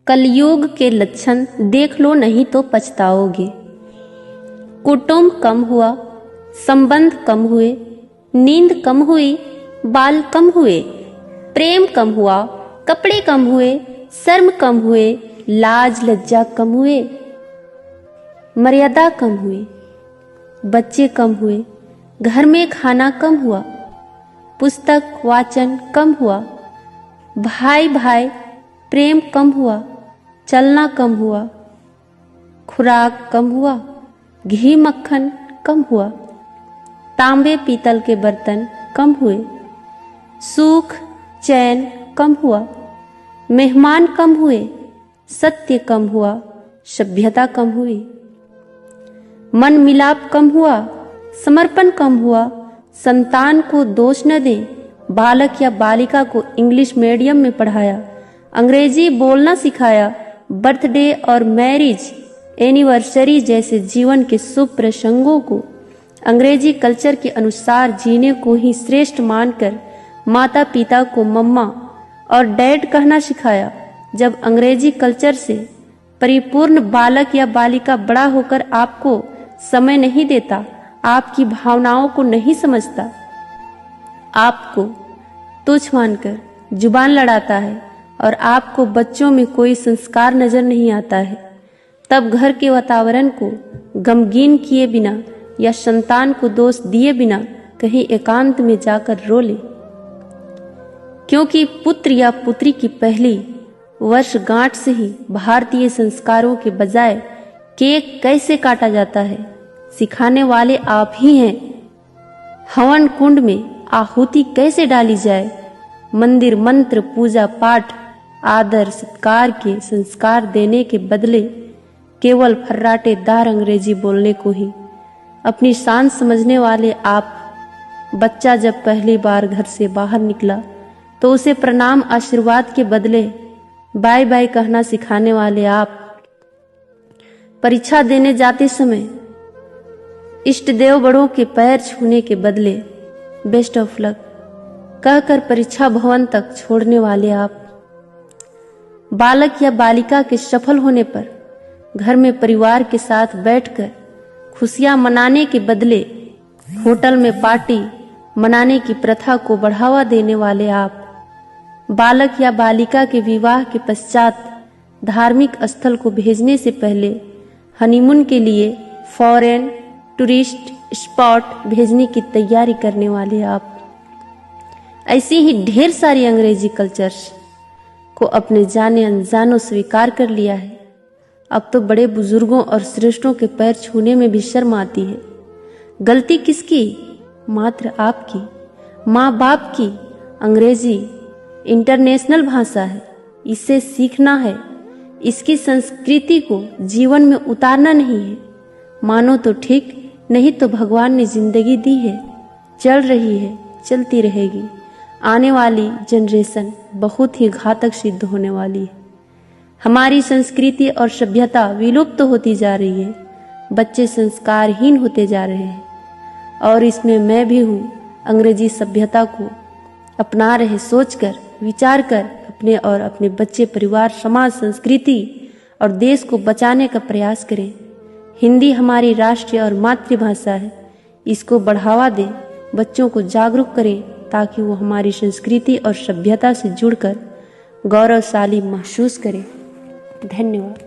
कलयुग के लक्षण देख लो, नहीं तो पछताओगे। कुटुंब कम हुआ, संबंध कम हुए, नींद कम हुई, बाल कम हुए, प्रेम कम हुआ, कपड़े कम हुए, शर्म कम हुए, लाज लज्जा कम हुए, मर्यादा कम हुई, बच्चे कम हुए, घर में खाना कम हुआ, पुस्तक वाचन कम हुआ, भाई भाई प्रेम कम हुआ, चलना कम हुआ, खुराक कम हुआ, घी मक्खन कम हुआ, तांबे पीतल के बर्तन कम हुए, सुख चैन कम हुआ, मेहमान कम हुए, सत्य कम हुआ, सभ्यता कम हुई, मन मिलाप कम हुआ, समर्पण कम हुआ, संतान को दोष न दें। बालक या बालिका को इंग्लिश मीडियम में पढ़ाया, अंग्रेजी बोलना सिखाया, बर्थडे और मैरिज एनिवर्सरी जैसे जीवन के शुभ प्रसंगों को अंग्रेजी कल्चर के अनुसार जीने को ही श्रेष्ठ मानकर माता पिता को मम्मा और डैड कहना सिखाया। जब अंग्रेजी कल्चर से परिपूर्ण बालक या बालिका बड़ा होकर आपको समय नहीं देता, आपकी भावनाओं को नहीं समझता, आपको तुच्छ मानकर जुबान लड़ाता है और आपको बच्चों में कोई संस्कार नजर नहीं आता है, तब घर के वातावरण को गमगीन किए बिना या संतान को दोष दिए बिना कहीं एकांत में जाकर रो ले। क्योंकि पुत्र या पुत्री की पहली वर्षगांठ से ही भारतीय संस्कारों के बजाय केक कैसे काटा जाता है सिखाने वाले आप ही हैं। हवन कुंड में आहुति कैसे डाली जाए, मंदिर मंत्र पूजा पाठ आदर सत्कार के संस्कार देने के बदले केवल फर्राटेदार अंग्रेजी बोलने को ही अपनी शान समझने वाले आप। बच्चा जब पहली बार घर से बाहर निकला तो उसे प्रणाम आशीर्वाद के बदले बाय बाय कहना सिखाने वाले आप। परीक्षा देने जाते समय इष्ट देव बड़ों के पैर छूने के बदले बेस्ट ऑफ लक कहकर परीक्षा भवन तक छोड़ने वाले आप। बालक या बालिका के सफल होने पर घर में परिवार के साथ बैठकर खुशियां मनाने के बदले होटल में पार्टी मनाने की प्रथा को बढ़ावा देने वाले आप। बालक या बालिका के विवाह के पश्चात धार्मिक स्थल को भेजने से पहले हनीमून के लिए फॉरेन टूरिस्ट स्पॉट भेजने की तैयारी करने वाले आप। ऐसी ही ढेर सारी अंग्रेजी कल्चर्स को अपने जाने अनजानों स्वीकार कर लिया है। अब तो बड़े बुजुर्गों और श्रेष्ठों के पैर छूने में भी शर्म आती है। गलती किसकी? मात्र आपकी, माँ बाप की। अंग्रेजी इंटरनेशनल भाषा है, इसे सीखना है, इसकी संस्कृति को जीवन में उतारना नहीं है। मानो तो ठीक, नहीं तो भगवान ने जिंदगी दी है, चल रही है, चलती रहेगी। आने वाली जनरेशन बहुत ही घातक सिद्ध होने वाली है। हमारी संस्कृति और सभ्यता विलुप्त होती जा रही है, बच्चे संस्कारहीन होते जा रहे हैं और इसमें मैं भी हूँ। अंग्रेजी सभ्यता को अपना रहे सोचकर विचार कर अपने और अपने बच्चे परिवार समाज संस्कृति और देश को बचाने का प्रयास करें। हिंदी हमारी राष्ट्रीय और मातृभाषा है, इसको बढ़ावा दें, बच्चों को जागरूक करें ताकि वो हमारी संस्कृति और सभ्यता से जुड़कर गौरवशाली महसूस करें। धन्यवाद।